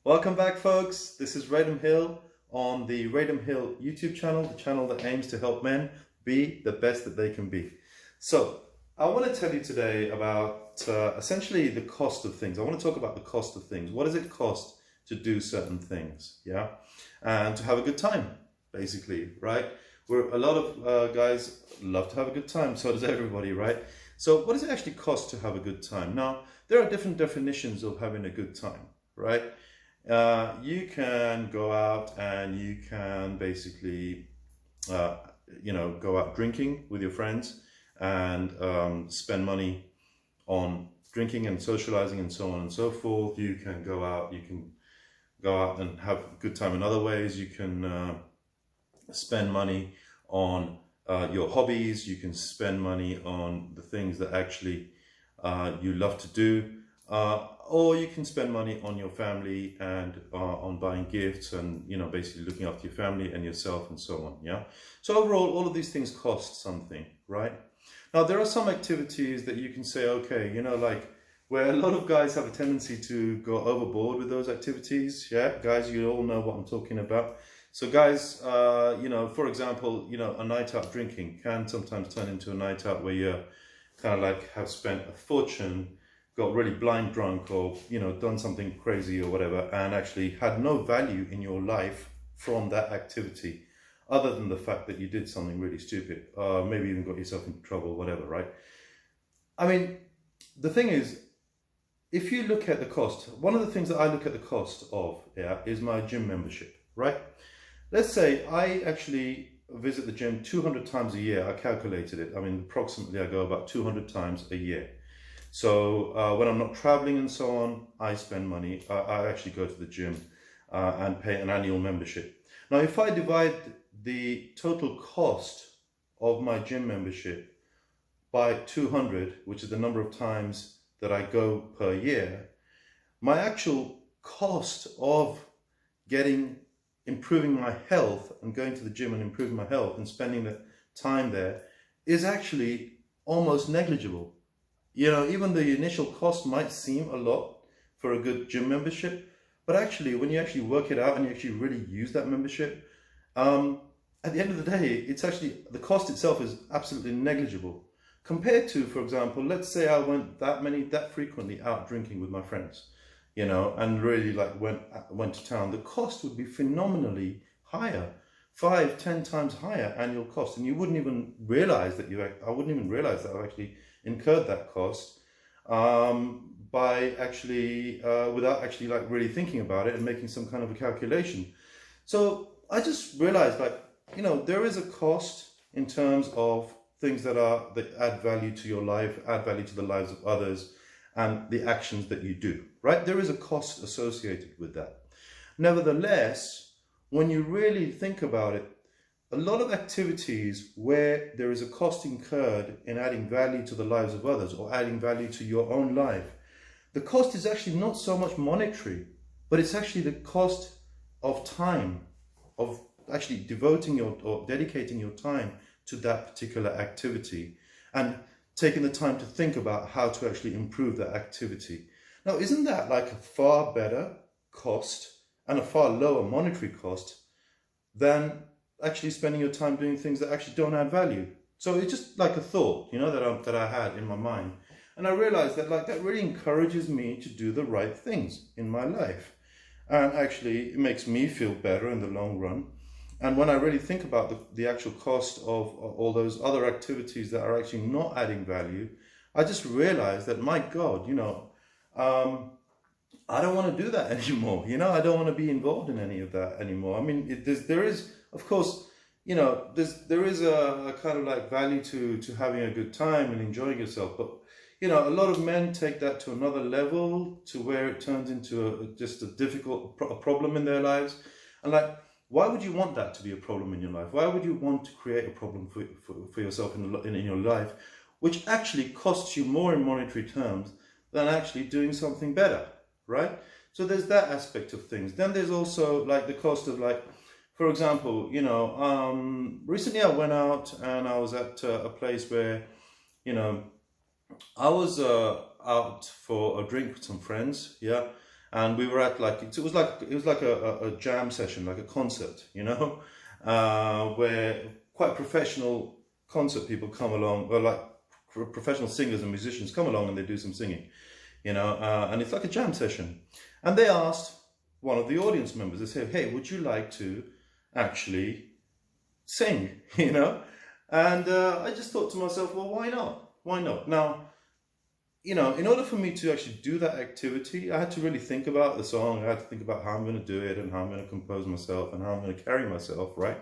Welcome back, folks. This is Radham Hill on the Radham Hill YouTube channel, the channel that aims to help men be the best that they can be. So I want to tell you today about essentially the cost of things. I want to talk about the cost of things. What does it cost to do certain things? Yeah, and to have a good time, basically, right? A lot of guys love to have a good time. So does everybody, right? So what does it actually cost to have a good time? Now, there are different definitions of having a good time, right? You can go out and you can basically, go out drinking with your friends and spend money on drinking and socializing and so on and so forth. You can go out and have a good time in other ways. You can spend money on your hobbies. You can spend money on the things that actually you love to do. Or you can spend money on your family and on buying gifts and, basically looking after your family and yourself and so on, yeah? So overall, all of these things cost something, right? Now, there are some activities that you can say, okay, like where a lot of guys have a tendency to go overboard with those activities, yeah? Guys, you all know what I'm talking about. So guys, for example, a night out drinking can sometimes turn into a night out where you kind of like have spent a fortune, got really blind drunk or, done something crazy or whatever, and actually had no value in your life from that activity, other than the fact that you did something really stupid, maybe even got yourself into trouble, whatever, right? I mean, the thing is, if you look at the cost, one of the things that I look at the cost of, is my gym membership, right? Let's say I actually visit the gym 200 times a year. I calculated it. I mean, approximately I go about 200 times a year. So when I'm not traveling and so on, I spend money. I actually go to the gym and pay an annual membership. Now, if I divide the total cost of my gym membership by 200, which is the number of times that I go per year, my actual cost of improving my health and going to the gym and improving my health and spending the time there is actually almost negligible. Even the initial cost might seem a lot for a good gym membership, but actually when you actually work it out and you actually really use that membership, at the end of the day, it's actually, the cost itself is absolutely negligible compared to, for example, let's say I went that frequently out drinking with my friends, and really like went to town. The cost would be phenomenally higher, 5-10 times higher annual cost, and you wouldn't even realize that I wouldn't even realize that I've actually incurred that cost by actually without actually like really thinking about it and making some kind of a calculation. So I just realized, like, there is a cost in terms of things that add value to your life, add value to the lives of others, and the actions that you do, right? There is a cost associated with that. Nevertheless, when you really think about it, a lot of activities where there is a cost incurred in adding value to the lives of others or adding value to your own life, the cost is actually not so much monetary, but it's actually the cost of time, of actually devoting or dedicating your time to that particular activity and taking the time to think about how to actually improve that activity. Now, isn't that like a far better cost and a far lower monetary cost than actually spending your time doing things that actually don't add value? So it's just like a thought, that I had in my mind. And I realized that that really encourages me to do the right things in my life. And actually it makes me feel better in the long run. And when I really think about the actual cost of all those other activities that are actually not adding value, I just realized that, my God, I don't want to do that anymore. I don't want to be involved in any of that anymore. I mean, there is, of course, there is a kind of like value to having a good time and enjoying yourself. But, a lot of men take that to another level, to where it turns into just a difficult problem in their lives. And why would you want that to be a problem in your life? Why would you want to create a problem for yourself in your life, which actually costs you more in monetary terms than actually doing something better, right? So there's that aspect of things. Then there's also the cost of for example, recently I went out and I was at a place where, I was out for a drink with some friends, yeah, and we were at like, it was like a jam session, like a concert, you know, where quite professional concert people come along, or like professional singers and musicians come along and they do some singing, you know, and it's like a jam session. And they asked one of the audience members, they said, hey, would you like to actually sing, you know? And I just thought to myself, well, why not? Why not? Now, you know, in order for me to actually do that activity, I had to really think about the song. I had to think about how I'm going to do it and how I'm going to compose myself and how I'm going to carry myself, right?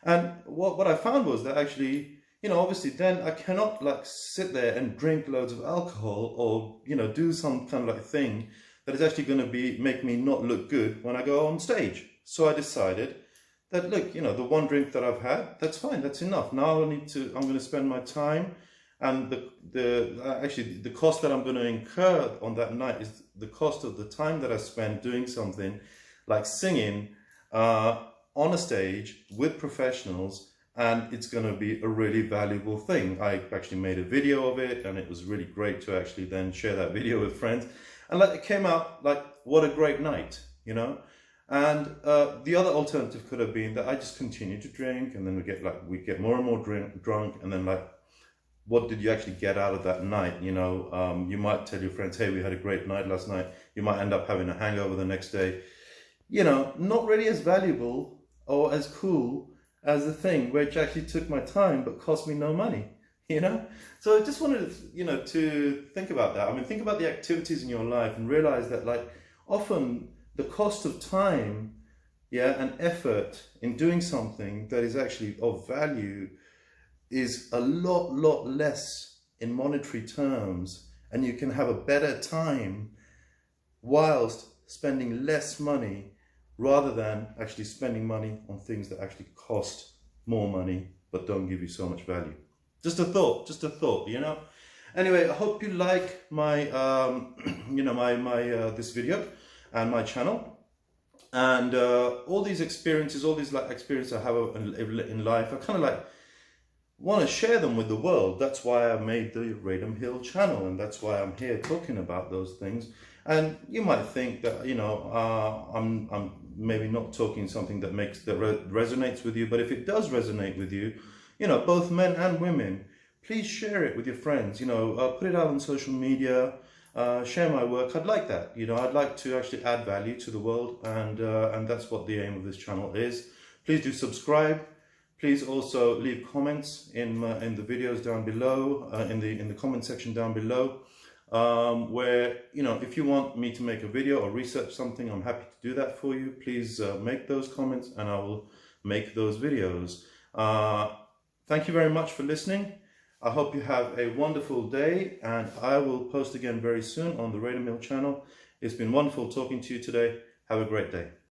And what I found was that actually, you know, obviously then I cannot like sit there and drink loads of alcohol or, you know, do some kind of like thing that is actually going to make me not look good when I go on stage. So I decided that, look, you know, the one drink that I've had, that's fine, that's enough. Now I'm going to spend my time, and the cost that I'm going to incur on that night is the cost of the time that I spend doing something like singing on a stage with professionals, and it's going to be a really valuable thing. I actually made a video of it, and it was really great to actually then share that video with friends. And like, it came out like, what a great night, you know? And the other alternative could have been that I just continue to drink, and then we get more and more drunk, and then like, what did you actually get out of that night? You know, you might tell your friends, hey, we had a great night last night. You might end up having a hangover the next day. You know, not really as valuable or as cool as the thing which actually took my time but cost me no money, you know? So I just wanted to, you know, to think about that. I mean, think about the activities in your life and realize that like often the cost of time, yeah, and effort in doing something that is actually of value is a lot less in monetary terms, and you can have a better time whilst spending less money rather than actually spending money on things that actually cost more money but don't give you so much value. Just a thought, you know. Anyway, I hope you like my you know, this video and my channel, and all these experiences, all these like experiences I have in life, I kind of like want to share them with the world. That's why I made the Radom Hill channel, and that's why I'm here talking about those things. And you might think that, you know, I'm maybe not talking something that resonates with you, but if it does resonate with you, you know, both men and women, please share it with your friends, you know, put it out on social media, share my work. I'd like that, you know, I'd like to actually add value to the world, and that's what the aim of this channel is. Please do subscribe. Please also leave comments in the videos down below, in the comment section down below, where, you know, if you want me to make a video or research something, I'm happy to do that for you. Please make those comments and I will make those videos. Thank you very much for listening. I hope you have a wonderful day, and I will post again very soon on the Radom Hill channel. It's been wonderful talking to you today. Have a great day.